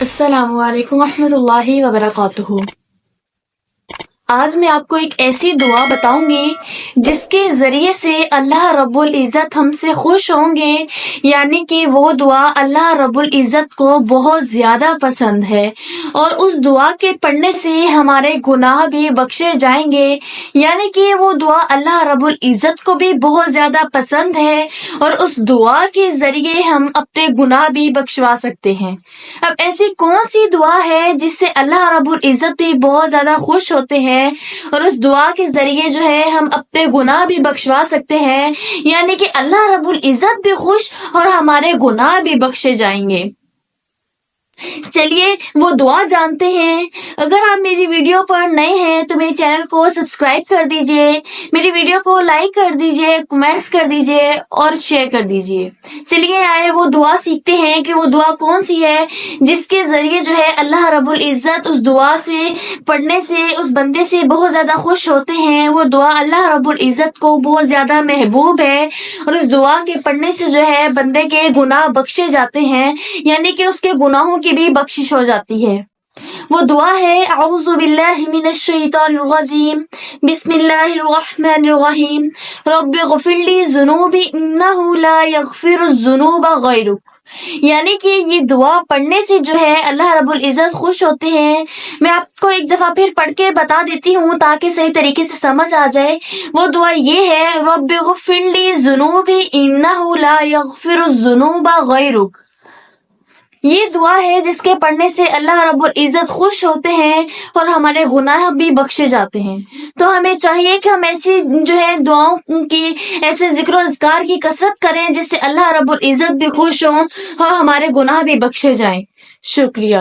السلام علیکم ورحمۃ اللہ وبرکاتہ۔ آج میں آپ کو ایک ایسی دعا بتاؤں گی جس کے ذریعے سے اللہ رب العزت ہم سے خوش ہوں گے، یعنی کہ وہ دعا اللہ رب العزت کو بہت زیادہ پسند ہے، اور اس دعا کے پڑھنے سے ہمارے گناہ بھی بخشے جائیں گے، یعنی کہ وہ دعا اللہ رب العزت کو بھی بہت زیادہ پسند ہے، اور اس دعا کے ذریعے ہم اپنے گناہ بھی بخشوا سکتے ہیں۔ اب ایسی کون سی دعا ہے جس سے اللہ رب العزت بھی بہت زیادہ خوش ہوتے ہیں، اور اس دعا کے ذریعے جو ہے ہم اپنے گناہ بھی بخشوا سکتے ہیں، یعنی کہ اللہ رب العزت بھی خوش اور ہمارے گناہ بھی بخشے جائیں گے؟ چلیے وہ دعا جانتے ہیں۔ اگر آپ میری ویڈیو پر نئے ہیں تو میرے چینل کو سبسکرائب کر دیجئے، میری ویڈیو کو لائک کر دیجئے، کمنٹس کر دیجئے اور شیئر کر دیجئے۔ چلیے آئے وہ دعا سیکھتے ہیں کہ وہ دعا کون سی ہے جس کے ذریعے جو ہے اللہ رب العزت اس دعا سے پڑھنے سے اس بندے سے بہت زیادہ خوش ہوتے ہیں۔ وہ دعا اللہ رب العزت کو بہت زیادہ محبوب ہے، اور اس دعا کے پڑھنے سے جو ہے بندے کے گناہ بخشے جاتے ہیں، یعنی کہ اس کے گناہوں کی بھی بخشش ہو جاتی ہے۔ وہ دعا ہے اعوذ باللہ من الشیطان الرجیم، بسم اللہ الرحمن الرحیم، رب اغفر لی ذنوبی انہ لا یغفر الذنوب غیرک، یعنی کہ یہ دعا پڑھنے سے جو ہے اللہ رب العزت خوش ہوتے ہیں۔ میں آپ کو ایک دفعہ پھر پڑھ کے بتا دیتی ہوں تاکہ صحیح طریقے سے سمجھ آ جائے۔ وہ دعا یہ ہے، رب اغفر لی ذنوبی انہ لا یغفر الذنوب غیرک۔ یہ دعا ہے جس کے پڑھنے سے اللہ رب العزت خوش ہوتے ہیں اور ہمارے گناہ بھی بخشے جاتے ہیں۔ تو ہمیں چاہیے کہ ہم ایسی جو ہے دعاؤں کی، ایسے ذکر و اذکار کی کثرت کریں جس سے اللہ رب العزت بھی خوش ہوں اور ہمارے گناہ بھی بخشے جائیں۔ شکریہ۔